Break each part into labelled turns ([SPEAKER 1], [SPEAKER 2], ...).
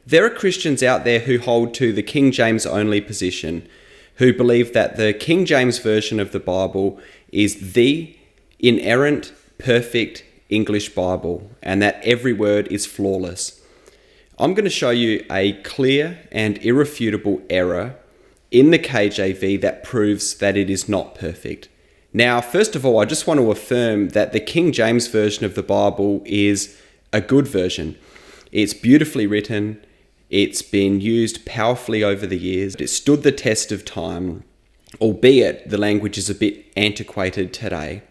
[SPEAKER 1] There are Christians out there who hold to the King James Only position, who believe that the King James Version of the Bible is the inerrant, perfect English Bible, and that every word is flawless. I'm going to show you a clear and irrefutable error in the KJV that proves that it is not perfect. Now, first of all, I just want to affirm that the King James Version of the Bible is a good version. It's beautifully written. It's been used powerfully over the years. It stood the test of time, albeit the language is a bit antiquated today.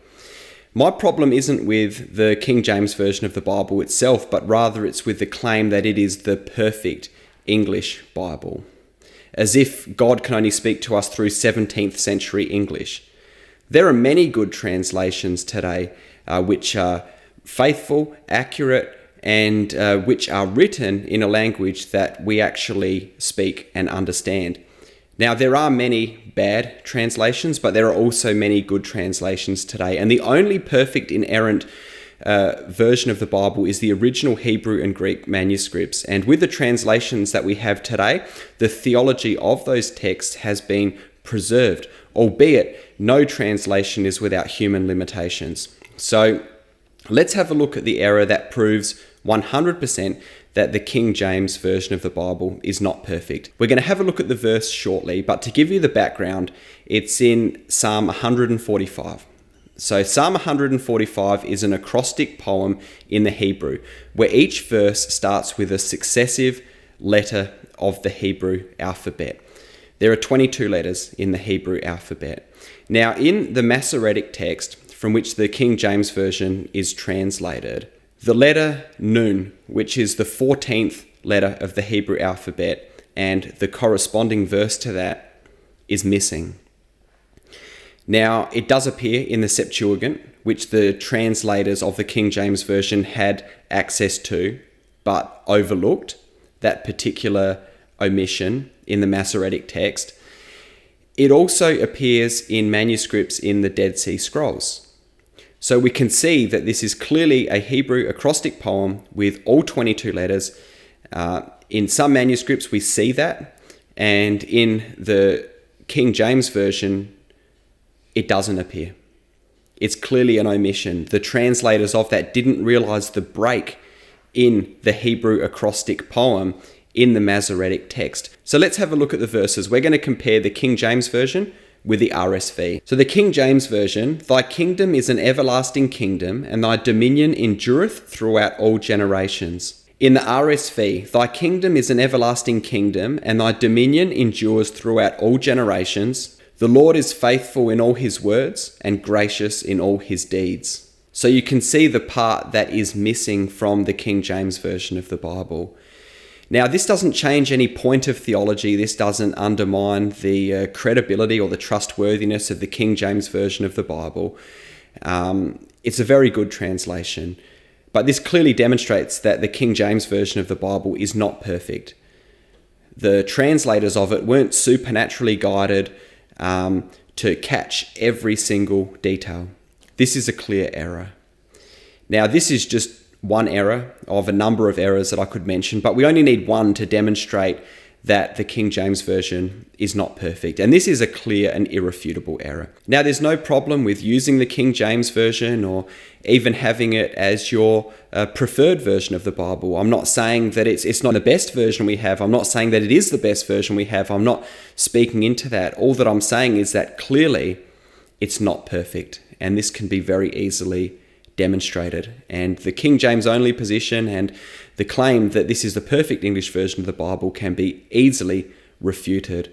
[SPEAKER 1] My problem isn't with the King James Version of the Bible itself, but rather it's with the claim that it is the perfect English Bible, as if God can only speak to us through 17th century English. There are many good translations today which are faithful, accurate, and which are written in a language that we actually speak and understand. Now, there are many bad translations, but there are also many good translations today. And the only perfect inerrant version of the Bible is the original Hebrew and Greek manuscripts. And with the translations that we have today, the theology of those texts has been preserved, albeit no translation is without human limitations. So let's have a look at the error that proves 100% that the King James Version of the Bible is not perfect. We're going to have a look at the verse shortly, but to give you the background, it's in Psalm 145. So Psalm 145 is an acrostic poem in the Hebrew, where each verse starts with a successive letter of the Hebrew alphabet. There are 22 letters in the Hebrew alphabet. Now, in the Masoretic text, from which the King James Version is translated, the letter Nun, which is the 14th letter of the Hebrew alphabet, and the corresponding verse to that is missing. Now, it does appear in the Septuagint, which the translators of the King James Version had access to, but overlooked that particular omission in the Masoretic text. It also appears in manuscripts in the Dead Sea Scrolls. So we can see that this is clearly a Hebrew acrostic poem with all 22 letters. In some manuscripts we see that, and in the King James Version it doesn't appear. It's clearly an omission. The translators of that didn't realize the break in the Hebrew acrostic poem in the Masoretic text. So let's have a look at the verses. We're going to compare the King James Version with the RSV. So the King James Version, "Thy kingdom is an everlasting kingdom, and thy dominion endureth throughout all generations." In the RSV, "Thy kingdom is an everlasting kingdom, and thy dominion endures throughout all generations. The Lord is faithful in all his words, and gracious in all his deeds." So you can see the part that is missing from the King James Version of the Bible. Now, this doesn't change any point of theology. This doesn't undermine the credibility or the trustworthiness of the King James Version of the Bible. It's a very good translation. But this clearly demonstrates that the King James Version of the Bible is not perfect. The translators of it weren't supernaturally guided to catch every single detail. This is a clear error. Now, this is just one error of a number of errors that I could mention, but we only need one to demonstrate that the King James Version is not perfect. And this is a clear and irrefutable error. Now, there's no problem with using the King James Version or even having it as your preferred version of the Bible. I'm not saying that it's not the best version we have. I'm not saying that it is the best version we have. I'm not speaking into that. All that I'm saying is that clearly it's not perfect, and this can be very easily demonstrated. And the King James Only position and the claim that this is the perfect English version of the Bible can be easily refuted.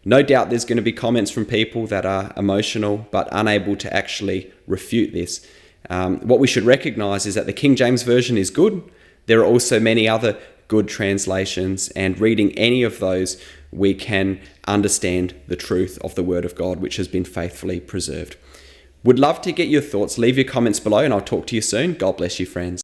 [SPEAKER 1] No doubt there's going to be comments from people that are emotional but unable to actually refute this. What we should recognize is that the King James Version is good. There are also many other good translations, and reading any of those, we can understand the truth of the Word of God, which has been faithfully preserved. Would love to get your thoughts. Leave your comments below and I'll talk to you soon. God bless you, friends.